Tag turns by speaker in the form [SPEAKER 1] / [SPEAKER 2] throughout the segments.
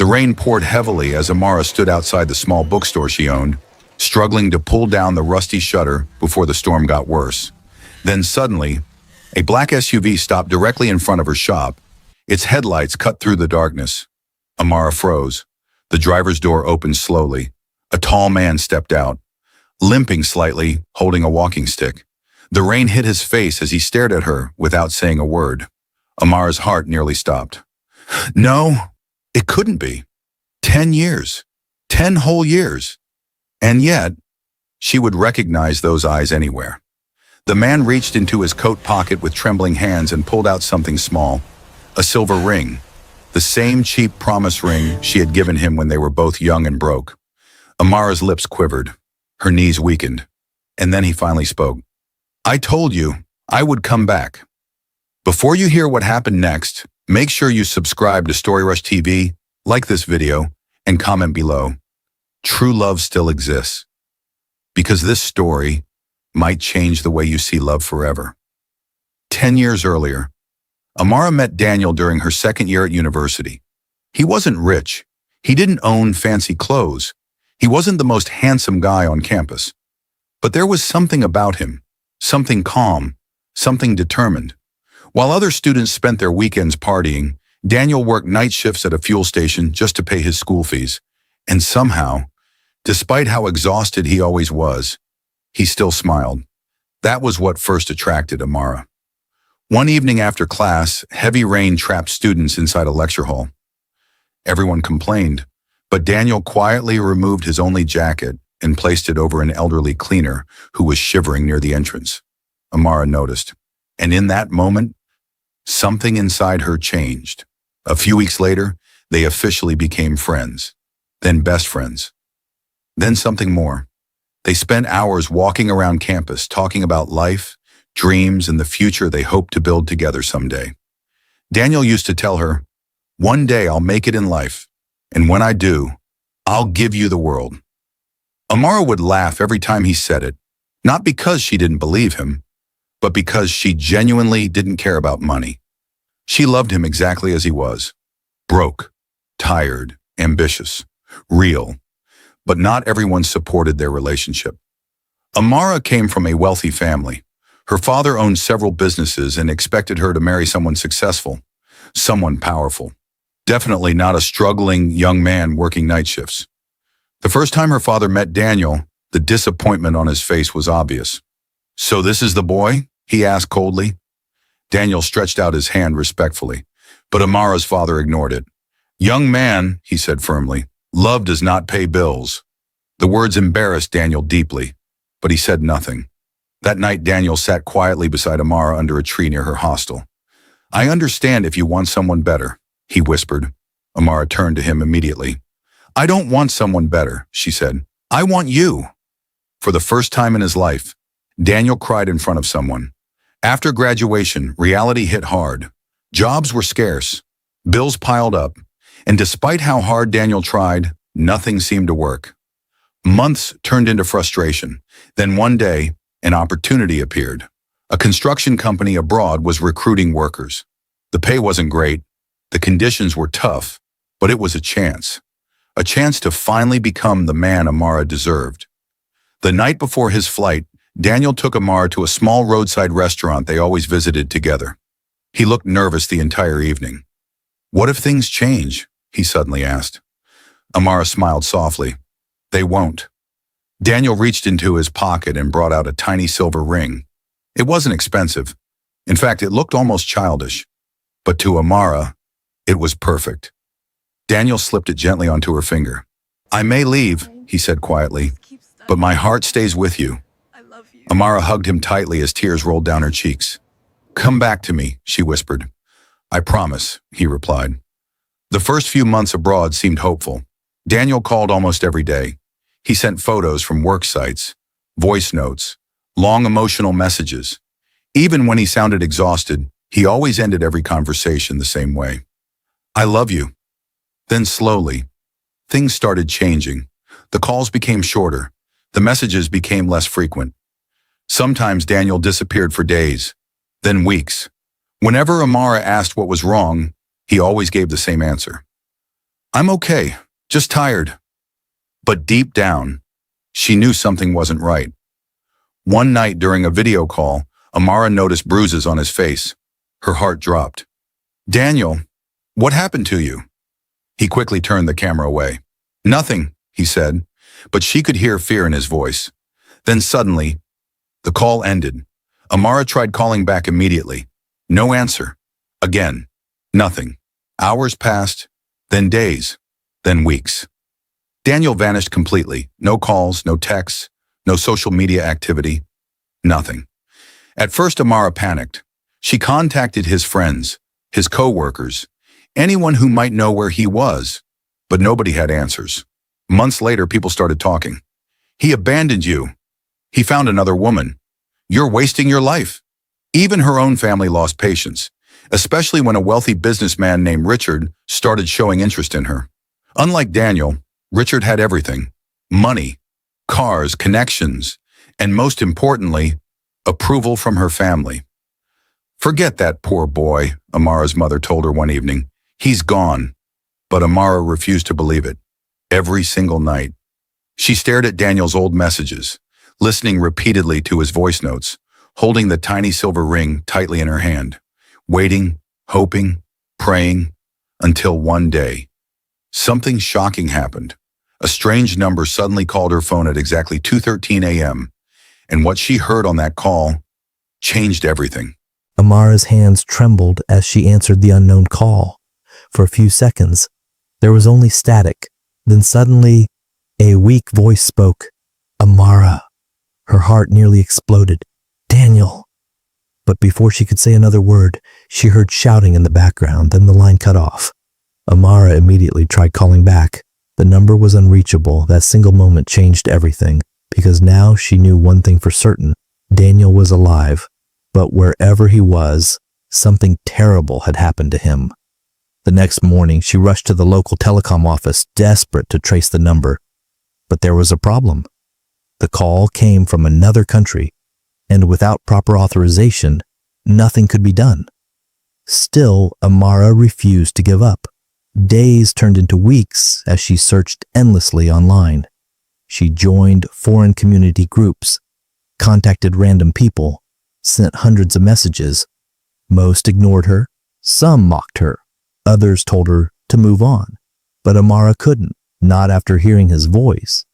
[SPEAKER 1] rain poured heavily as Amara stood outside the small bookstore she owned, struggling to pull down the rusty shutter before the storm got worse. Then suddenly, a black SUV stopped directly in front of her shop. Its headlights cut through the darkness. Amara froze. The driver's door opened slowly. A tall man stepped out, limping slightly, holding a walking stick. The rain hit his face as he stared at her without saying a word. Amara's heart nearly stopped. No, it couldn't be. 10 years. 10 whole years. And yet, she would recognize those eyes anywhere. The man reached into his coat pocket with trembling hands and pulled out something small, a silver ring, the same cheap promise ring she had given him when they were both young and broke. Amara's lips quivered, her knees weakened, and then he finally spoke. I told you I would come back. Before you hear what happened next, make sure you subscribe to StoryRush TV, like this video, and comment below. True love still exists. Because this story might change the way you see love forever. 10 years earlier, Amara met Daniel during her second year at university. He wasn't rich. He didn't own fancy clothes. He wasn't the most handsome guy on campus. But there was something about him, something calm, something determined. While other students spent their weekends partying, Daniel worked night shifts at a fuel station just to pay his school fees. And somehow, despite how exhausted he always was, he still smiled. That was what first attracted Amara. One evening after class, heavy rain trapped students inside a lecture hall. Everyone complained, but Daniel quietly removed his only jacket and placed it over an elderly cleaner who was shivering near the entrance. Amara noticed, and in that moment, something inside her changed. A few weeks later, they officially became friends, then best friends, then something more. They spent hours walking around campus talking about life, dreams, and the future they hoped to build together someday. Daniel used to tell her, "One day I'll make it in life, and when I do, I'll give you the world." Amara would laugh every time he said it, not because she didn't believe him, but because she genuinely didn't care about money. She loved him exactly as he was, broke, tired, ambitious, real. But not everyone supported their relationship. Amara came from a wealthy family. Her father owned several businesses and expected her to marry someone successful, someone powerful. Definitely not a struggling young man working night shifts. The first time her father met Daniel, the disappointment on his face was obvious. "So this is the boy?" he asked coldly. Daniel stretched out his hand respectfully, but Amara's father ignored it. "Young man," he said firmly, "love does not pay bills." The words embarrassed Daniel deeply, but he said nothing. That night, Daniel sat quietly beside Amara under a tree near her hostel. "I understand if you want someone better," he whispered. Amara turned to him immediately. "I don't want someone better," she said. "I want you." For the first time in his life, Daniel cried in front of someone. After graduation, reality hit hard. Jobs were scarce, bills piled up, and despite how hard Daniel tried, nothing seemed to work. Months turned into frustration. Then one day, an opportunity appeared. A construction company abroad was recruiting workers. The pay wasn't great, the conditions were tough, but it was a chance to finally become the man Amara deserved. The night before his flight, Daniel took Amara to a small roadside restaurant they always visited together. He looked nervous the entire evening. "What if things change?" he suddenly asked. Amara smiled softly. "They won't." Daniel reached into his pocket and brought out a tiny silver ring. It wasn't expensive. In fact, it looked almost childish. But to Amara, it was perfect. Daniel slipped it gently onto her finger. "I may leave," he said quietly, "but my heart stays with you." Amara hugged him tightly as tears rolled down her cheeks. "Come back to me," she whispered. "I promise," he replied. The first few months abroad seemed hopeful. Daniel called almost every day. He sent photos from work sites, voice notes, long emotional messages. Even when he sounded exhausted, he always ended every conversation the same way. "I love you." Then slowly, things started changing. The calls became shorter. The messages became less frequent. Sometimes Daniel disappeared for days, then weeks. Whenever Amara asked what was wrong, he always gave the same answer. I'm okay, just tired. But deep down, she knew something wasn't right. One night during a video call, Amara noticed bruises on his face. Her heart dropped. Daniel, what happened to you? He quickly turned the camera away. Nothing, he said, but she could hear fear in his voice. Then suddenly, the call ended. Amara tried calling back immediately. No answer. Again, nothing. Hours passed, then days, then weeks. Daniel vanished completely. No calls, no texts, no social media activity, nothing. At first, Amara panicked. She contacted his friends, his co-workers, anyone who might know where he was, but nobody had answers. Months later, people started talking. He abandoned you. He found another woman. You're wasting your life. Even her own family lost patience, especially when a wealthy businessman named Richard started showing interest in her. Unlike Daniel, Richard had everything: money, cars, connections, and most importantly, approval from her family. Forget that poor boy, Amara's mother told her one evening. He's gone. But Amara refused to believe it. Every single night, she stared at Daniel's old messages, listening repeatedly to his voice notes, holding the tiny silver ring tightly in her hand, waiting, hoping, praying, until one day, something shocking happened. A strange number suddenly called her phone at exactly 2:13 a.m., and what she heard on that call changed everything.
[SPEAKER 2] Amara's hands trembled as she answered the unknown call. For a few seconds, there was only static. Then suddenly, a weak voice spoke. Amara. Her heart nearly exploded. Daniel. But before she could say another word, she heard shouting in the background, then the line cut off. Amara immediately tried calling back. The number was unreachable. That single moment changed everything, because now she knew one thing for certain. Daniel was alive, but wherever he was, something terrible had happened to him. The next morning, she rushed to the local telecom office, desperate to trace the number. But there was a problem. The call came from another country, and without proper authorization, nothing could be done. Still, Amara refused to give up. Days turned into weeks as she searched endlessly online. She joined foreign community groups, contacted random people, sent hundreds of messages. Most ignored her, some mocked her, others told her to move on. But Amara couldn't, not after hearing his voice.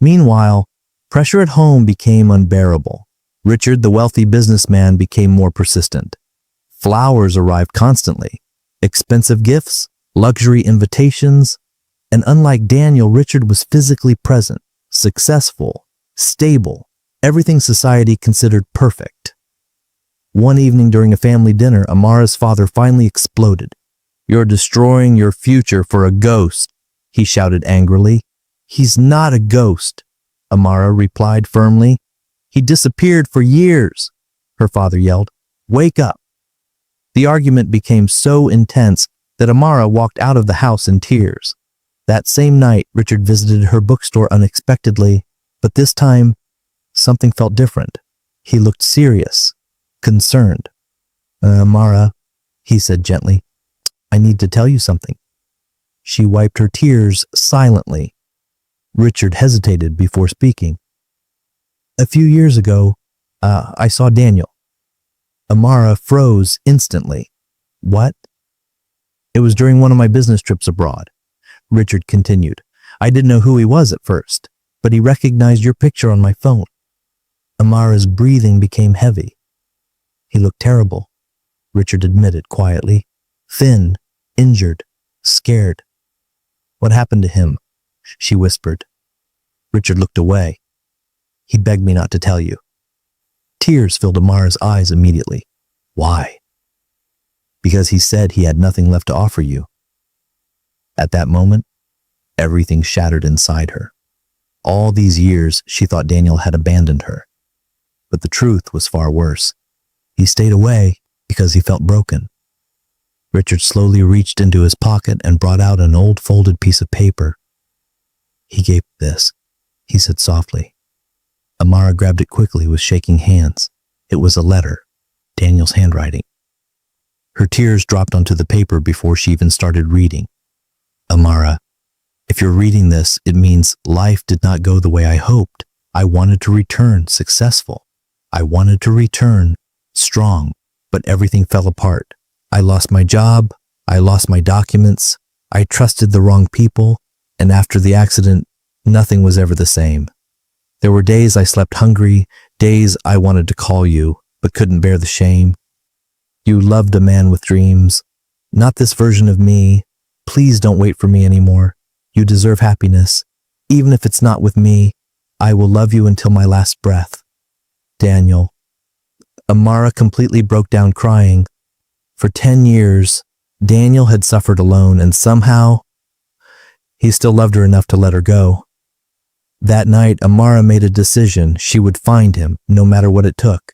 [SPEAKER 2] Meanwhile, pressure at home became unbearable. Richard, the wealthy businessman, became more persistent. Flowers arrived constantly, expensive gifts, luxury invitations, and unlike Daniel, Richard was physically present, successful, stable, everything society considered perfect. One evening during a family dinner, Amara's father finally exploded. "You're destroying your future for a ghost," he shouted angrily. "He's not a ghost," Amara replied firmly. "He disappeared for years," her father yelled. "Wake up." The argument became so intense that Amara walked out of the house in tears. That same night, Richard visited her bookstore unexpectedly, but this time, something felt different. He looked serious, concerned. "Amara," he said gently, "I need to tell you something." She wiped her tears silently. Richard hesitated before speaking. "A few years ago, I saw Daniel." Amara froze instantly. "What?" "It was during one of my business trips abroad," Richard continued. "I didn't know who he was at first, but he recognized your picture on my phone." Amara's breathing became heavy. "He looked terrible," Richard admitted quietly. "Thin, injured, scared." "What happened to him?" she whispered. Richard looked away. "He begged me not to tell you." Tears filled Amara's eyes immediately. "Why?" "Because he said he had nothing left to offer you." At that moment, everything shattered inside her. All these years, she thought Daniel had abandoned her. But the truth was far worse. He stayed away because he felt broken. Richard slowly reached into his pocket and brought out an old folded piece of paper. "He gave me this," he said softly. Amara grabbed it quickly with shaking hands. It was a letter, Daniel's handwriting. Her tears dropped onto the paper before she even started reading. Amara, if you're reading this, it means life did not go the way I hoped. I wanted to return successful. I wanted to return strong, but everything fell apart. I lost my job. I lost my documents. I trusted the wrong people. And after the accident, nothing was ever the same. There were days I slept hungry, days I wanted to call you, but couldn't bear the shame. You loved a man with dreams. Not this version of me. Please don't wait for me anymore. You deserve happiness. Even if it's not with me, I will love you until my last breath. Daniel. Amara completely broke down crying. For 10 years, Daniel had suffered alone, and somehow, he still loved her enough to let her go. That night, Amara made a decision. She would find him, no matter what it took.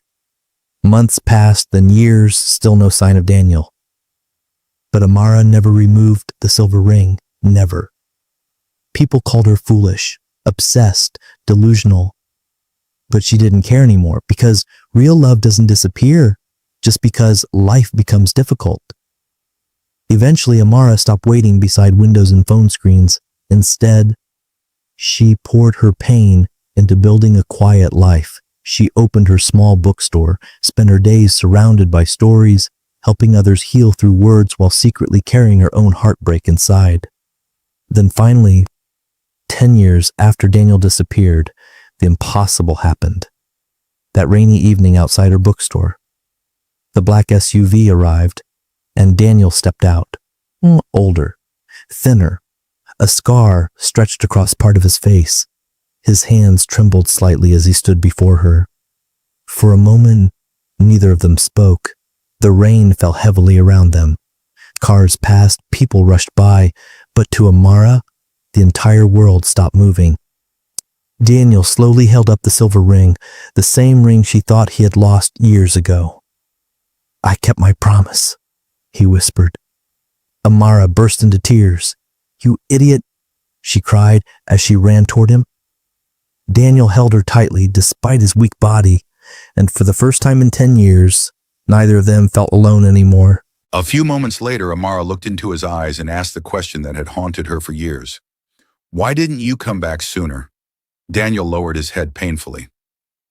[SPEAKER 2] Months passed, then years, still no sign of Daniel. But Amara never removed the silver ring. Never. People called her foolish, obsessed, delusional. But she didn't care anymore, because real love doesn't disappear just because life becomes difficult. Eventually, Amara stopped waiting beside windows and phone screens. Instead, she poured her pain into building a quiet life. She opened her small bookstore, spent her days surrounded by stories, helping others heal through words while secretly carrying her own heartbreak inside. Then finally, 10 years after Daniel disappeared, the impossible happened. That rainy evening outside her bookstore, the black SUV arrived, and Daniel stepped out. Older, thinner, a scar stretched across part of his face. His hands trembled slightly as he stood before her. For a moment, neither of them spoke. The rain fell heavily around them. Cars passed, people rushed by, but to Amara, the entire world stopped moving. Daniel slowly held up the silver ring, the same ring she thought he had lost years ago. "I kept my promise," he whispered. Amara burst into tears. "You idiot," she cried as she ran toward him. Daniel held her tightly despite his weak body, and for the first time in 10 years, neither of them felt alone anymore.
[SPEAKER 1] A few moments later, Amara looked into his eyes and asked the question that had haunted her for years. "Why didn't you come back sooner?" Daniel lowered his head painfully.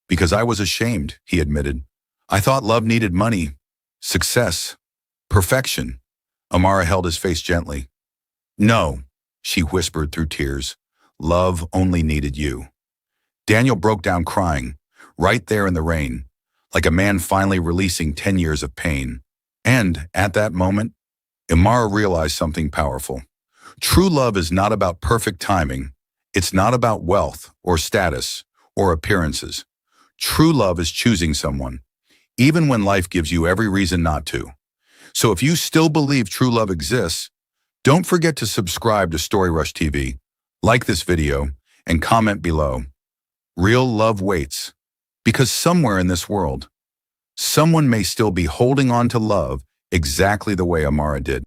[SPEAKER 1] "Because I was ashamed," he admitted. "I thought love needed money, success, perfection." Amara held his face gently. "No," she whispered through tears. "Love only needed you." Daniel broke down crying, right there in the rain, like a man finally releasing 10 years of pain. And at that moment, Amara realized something powerful. True love is not about perfect timing. It's not about wealth or status or appearances. True love is choosing someone, even when life gives you every reason not to. So if you still believe true love exists, don't forget to subscribe to StoryRush TV, like this video, and comment below. Real love waits, because somewhere in this world, someone may still be holding on to love exactly the way Amara did.